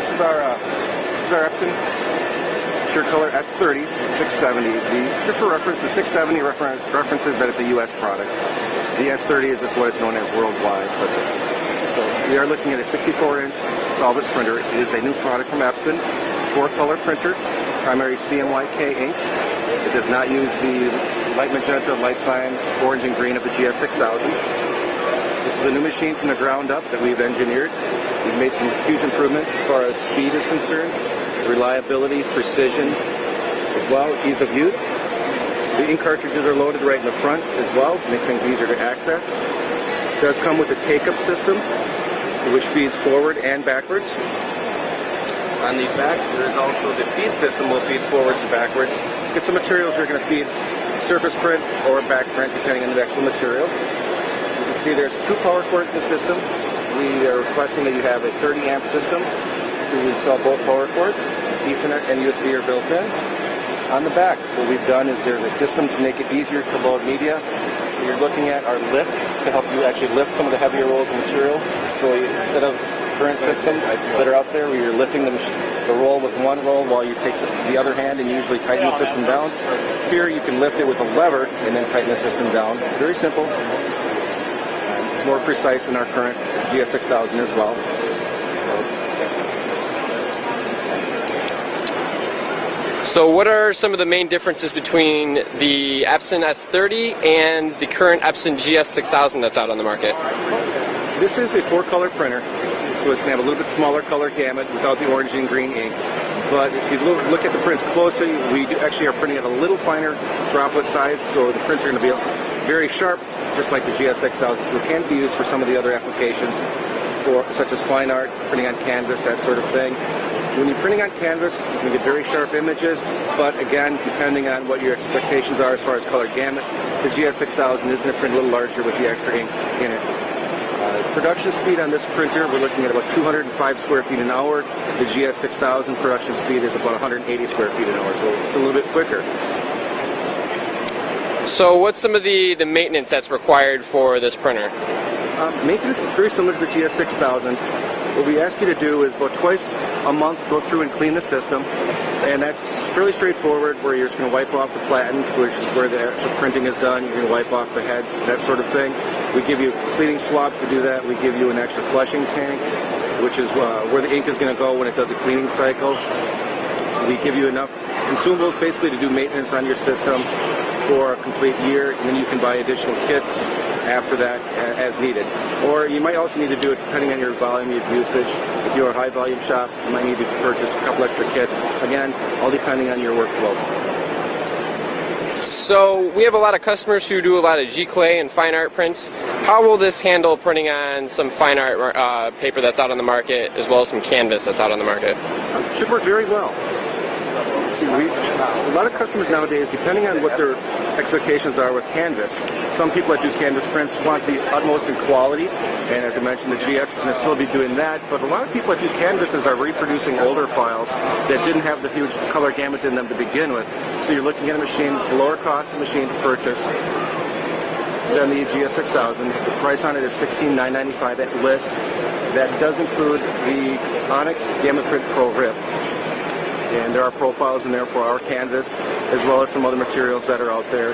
This is our Epson SureColor S30670. Just for reference, the 670 references that it's a U.S. product. The S30 is just what it's known as worldwide. So we are looking at a 64-inch solvent printer. It is a new product from Epson. It's a 4-color printer, primary CMYK inks. It does not use the light magenta, light cyan, orange, and green of the GS6000. This is a new machine from the ground up that we've engineered. We've made some huge improvements as far as speed is concerned, reliability, precision, as well, ease of use. The ink cartridges are loaded right in the front as well, to make things easier to access. It does come with a take-up system, which feeds forward and backwards. On the back, there is also the feed system will feed forwards and backwards, because some materials are going to feed surface print or back print, depending on the actual material. You can see there's 2 power cords in the system. We are requesting that you have a 30 amp system to install both power cords. Ethernet and USB are built in. On the back, what we've done is there's a system to make it easier to load media. What you're looking at are lifts to help you actually lift some of the heavier rolls of material. So instead of current systems that are out there where you're lifting the roll with one roll while you take the other hand and usually tighten the system down, here you can lift it with a lever and then tighten the system down. Very simple. It's more precise than our current GS6000 as well. So what are some of the main differences between the Epson S30 and the current Epson GS6000 that's out on the market? This is a 4-color printer, so it's going to have a little bit smaller color gamut without the orange and green ink. But if you look at the prints closely, we actually are printing at a little finer droplet size, so the prints are going to be very sharp, just like the GS6000, so it can be used for some of the other applications, such as fine art, printing on canvas, that sort of thing. When you're printing on canvas, you can get very sharp images, but again, depending on what your expectations are as far as color gamut, the GS6000 is going to print a little larger with the extra inks in it. Production speed on this printer, we're looking at about 205 square feet an hour. The GS6000 production speed is about 180 square feet an hour, so it's a little bit quicker. So what's some of the maintenance that's required for this printer? Maintenance is very similar to the GS6000. What we ask you to do is about twice a month go through and clean the system, and that's fairly straightforward, where you're just going to wipe off the platen, which is where the actual printing is done. You're going to wipe off the heads, that sort of thing. We give you cleaning swabs to do that. We give you an extra flushing tank, which is where the ink is going to go when it does a cleaning cycle. We give you enough consumables basically to do maintenance on your system for a complete year, and then you can buy additional kits after that as needed. Or you might also need to do it depending on your volume of usage. If you're a high volume shop, you might need to purchase a couple extra kits. Again, all depending on your workflow. So we have a lot of customers who do a lot of G-clay and fine art prints. How will this handle printing on some fine art paper that's out on the market, as well as some canvas that's out on the market? It should work very well. See, a lot of customers nowadays, depending on what their expectations are with canvas, some people that do canvas prints want the utmost in quality, and as I mentioned, the GS is going to still be doing that, but a lot of people that do canvases are reproducing older files that didn't have the huge color gamut in them to begin with. So you're looking at a machine that's a lower cost machine to purchase than the GS6000. The price on it is $16,995 at list. That does include the Onyx Gamma Print Pro Rip. And there are profiles in there for our canvas, as well as some other materials that are out there.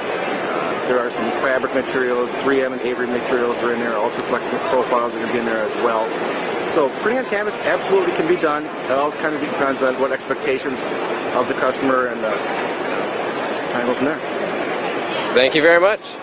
There are some fabric materials, 3M and Avery materials are in there, ultra flexible profiles are going to be in there as well. So printing on canvas absolutely can be done. It all kind of depends on what expectations of the customer, and kind of go from there. Thank you very much.